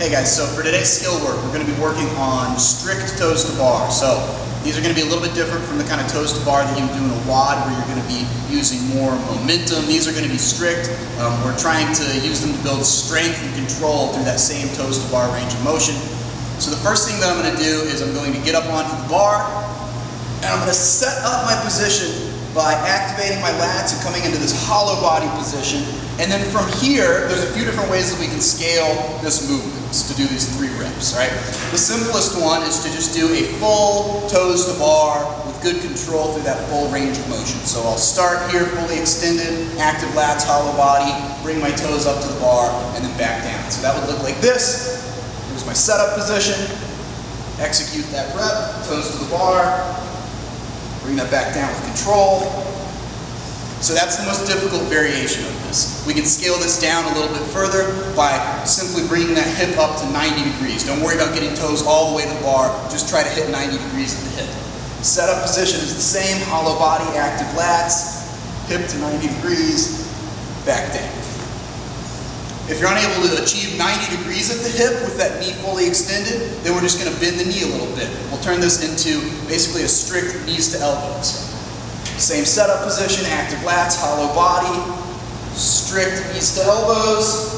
Hey guys, so for today's skill work, we're going to be working on strict toes to bar. So these are going to be a little bit different from the kind of toes to bar that you would do in a WOD where you're going to be using more momentum. These are going to be strict. We're trying to use them to build strength and control through that same toes to bar range of motion. So the first thing that I'm going to do is I'm going to get up onto the bar and I'm going to set up my position by activating my lats and coming into this hollow body position. And then from here, there's a few different ways that we can scale this movement to do these 3 reps, right? The simplest one is to just do a full toes to bar with good control through that full range of motion. So I'll start here fully extended, active lats, hollow body, bring my toes up to the bar, and then back down. So that would look like this. Here's my setup position. Execute that rep, toes to the bar, bring that back down with control. So that's the most difficult variation of this. We can scale this down a little bit further by simply bringing that hip up to 90 degrees. Don't worry about getting toes all the way to the bar, just try to hit 90 degrees at the hip. Setup position is the same, hollow body, active lats, hip to 90 degrees, back down. If you're unable to achieve 90 degrees at the hip with that knee fully extended, then we're just going to bend the knee a little bit. We'll turn this into basically a strict knees to elbows. Same setup position, active lats, hollow body, strict knees to elbows,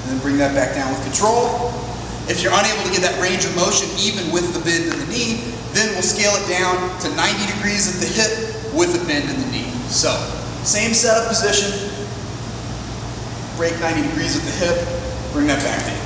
and then bring that back down with control. If you're unable to get that range of motion even with the bend in the knee, then we'll scale it down to 90 degrees at the hip with a bend in the knee. So, same setup position, break 90 degrees at the hip, bring that back down.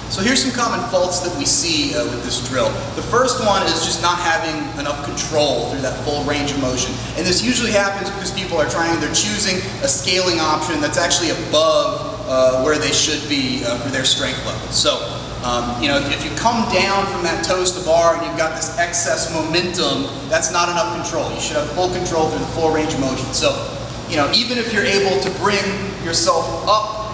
So here's some common faults that we see with this drill. The first one is just not having enough control through that full range of motion. And this usually happens because people are they're choosing a scaling option that's actually above where they should be for their strength level. So, you know, if you come down from that toes to bar and you've got this excess momentum, that's not enough control. You should have full control through the full range of motion. So, you know, even if you're able to bring yourself up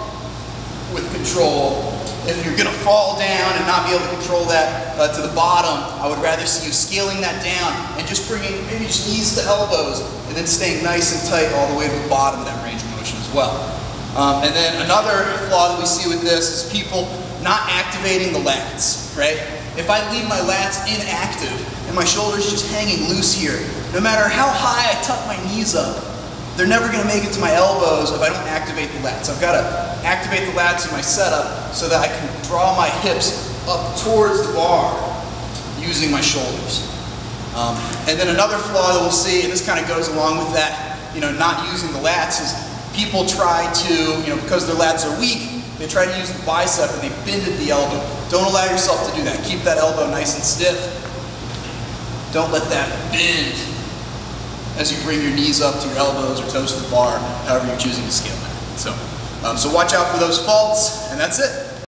with control, if you're going to fall down and not be able to control that to the bottom, I would rather see you scaling that down and just bringing maybe just knees to elbows and then staying nice and tight all the way to the bottom of that range of motion as well. And then another flaw that we see with this is people not activating the lats, right? If I leave my lats inactive and my shoulders just hanging loose here, no matter how high I tuck my knees up, they're never going to make it to my elbows if I don't activate the lats. I've got to activate the lats in my setup so that I can draw my hips up towards the bar using my shoulders. And then another flaw that we'll see, and this kind of goes along with that, you know, not using the lats, is people try to, you know, because their lats are weak, they try to use the bicep and they bend at the elbow. Don't allow yourself to do that. Keep that elbow nice and stiff. Don't let that bend as you bring your knees up to your elbows or toes to the bar, however you're choosing to scale that. So watch out for those faults, and that's it.